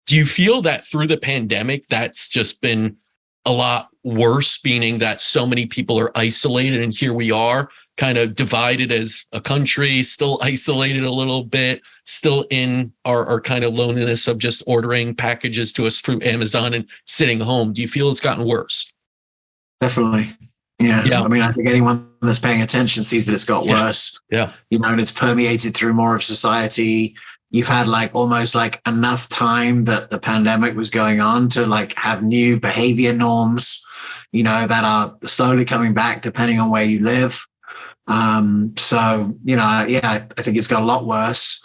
Do you feel that through the pandemic, that's just been a lot worse, meaning that so many people are isolated, and here we are kind of divided as a country, still isolated a little bit, still in our kind of loneliness of just ordering packages to us through Amazon and sitting home? Do you feel it's gotten worse? Definitely. Yeah. I mean, I think anyone that's paying attention sees that it's got worse. Yeah. And it's permeated through more of society. You've had almost enough time that the pandemic was going on to have new behavior norms, that are slowly coming back depending on where you live. I think it's got a lot worse.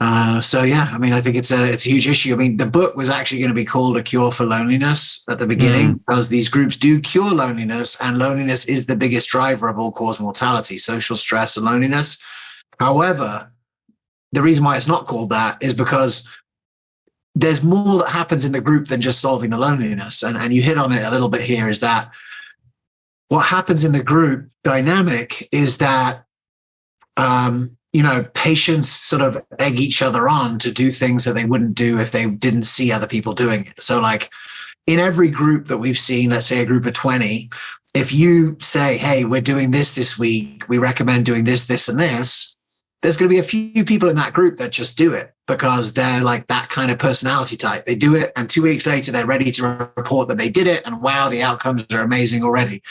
I think it's a huge issue. I mean, the book was actually going to be called A Cure for Loneliness at the beginning, because these groups do cure loneliness, and loneliness is the biggest driver of all-cause mortality, social stress and loneliness. However, the reason why it's not called that is because there's more that happens in the group than just solving the loneliness. And you hit on it a little bit here, is that what happens in the group dynamic is that, patients sort of egg each other on to do things that they wouldn't do if they didn't see other people doing it. So in every group that we've seen, let's say a group of 20, if you say, hey, we're doing this week, we recommend doing this, this, and this, there's going to be a few people in that group that just do it because they're that kind of personality type. They do it, and 2 weeks later, they're ready to report that they did it, and wow, the outcomes are amazing already.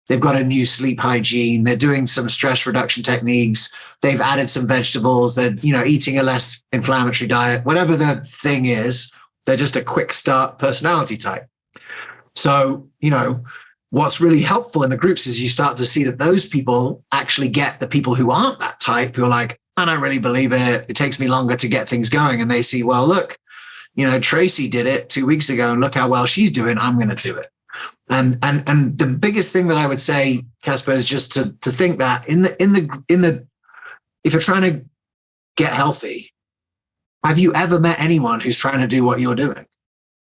They've got a new sleep hygiene. They're doing some stress reduction techniques. They've added some vegetables. They're, eating a less inflammatory diet. Whatever the thing is, they're just a quick start personality type. So, what's really helpful in the groups is you start to see that those people actually get the people who aren't that type, who are I don't really believe it. It takes me longer to get things going. And they see, well, look, Tracy did it 2 weeks ago, and look how well she's doing. I'm going to do it. And the biggest thing that I would say, Casper, is just to think that if you're trying to get healthy, have you ever met anyone who's trying to do what you're doing?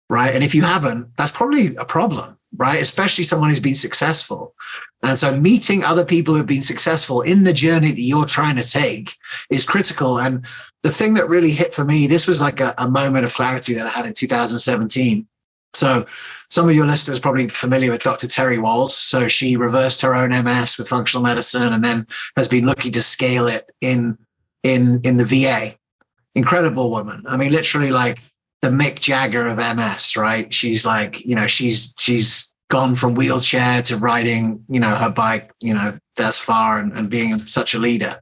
Right. And if you haven't, that's probably a problem, right? Especially someone who's been successful. And so meeting other people who've been successful in the journey that you're trying to take is critical. And the thing that really hit for me, this was a moment of clarity that I had in 2017. So some of your listeners are probably familiar with Dr. Terry Wahls. So she reversed her own MS with functional medicine and then has been looking to scale it in the VA. Incredible woman. I mean, literally the Mick Jagger of MS, right? She's she's gone from wheelchair to riding, her bike, thus far and being such a leader.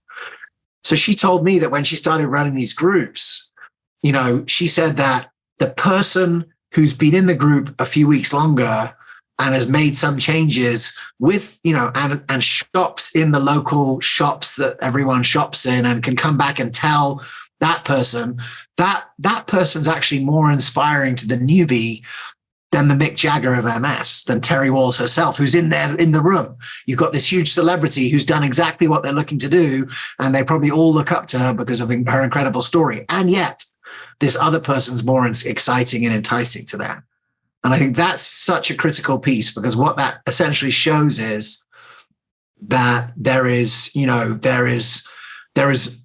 So she told me that when she started running these groups, she said that the person who's been in the group a few weeks longer and has made some changes with, and shops in the local shops that everyone shops in and can come back and tell that person that person's actually more inspiring to the newbie than the Mick Jagger of MS, than Terry Wahls herself, who's in there in the room. You've got this huge celebrity who's done exactly what they're looking to do, and they probably all look up to her because of her incredible story. And yet, this other person's more exciting and enticing to them. And I think that's such a critical piece, because what that essentially shows is that there is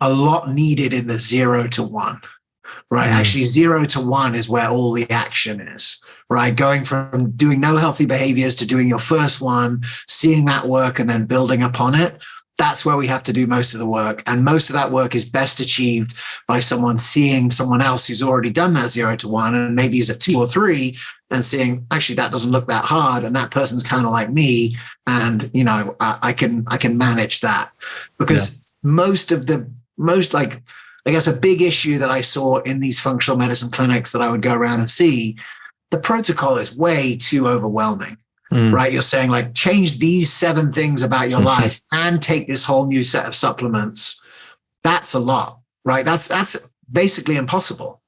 a lot needed in the 0 to 1, right? Actually, 0 to 1 is where all the action is, right? Going from doing no healthy behaviors to doing your first one, seeing that work and then building upon it. That's where we have to do most of the work. And most of that work is best achieved by someone seeing someone else who's already done that 0 to 1 and maybe is at 2 or 3 and seeing, actually, that doesn't look that hard. And that person's kind of like me. And, I can manage that. Because a big issue that I saw in these functional medicine clinics that I would go around and see, the protocol is way too overwhelming. Right? You're saying change these 7 things about your life and take this whole new set of supplements. That's a lot, right? That's basically impossible.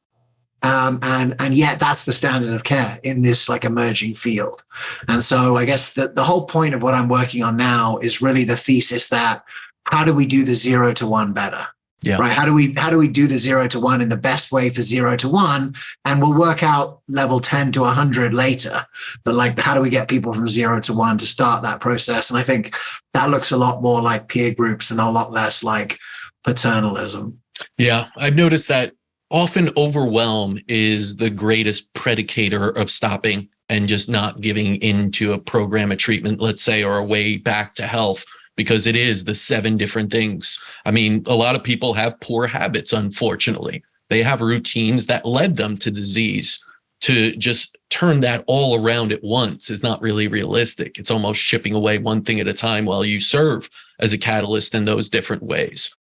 And yet that's the standard of care in this emerging field. And so I guess the whole point of what I'm working on now is really the thesis that how do we do the 0 to 1 better? Yeah. Right. How do we do the 0 to 1 in the best way for 0 to 1? And we'll work out level 10 to 100 later. But how do we get people from 0 to 1 to start that process? And I think that looks a lot more like peer groups and a lot less like paternalism. Yeah. I've noticed that often overwhelm is the greatest predicator of stopping and just not giving into a program of treatment, let's say, or a way back to health, because it is the 7 different things. I mean, a lot of people have poor habits, unfortunately. They have routines that led them to disease. To just turn that all around at once is not really realistic. It's almost chipping away one thing at a time while you serve as a catalyst in those different ways.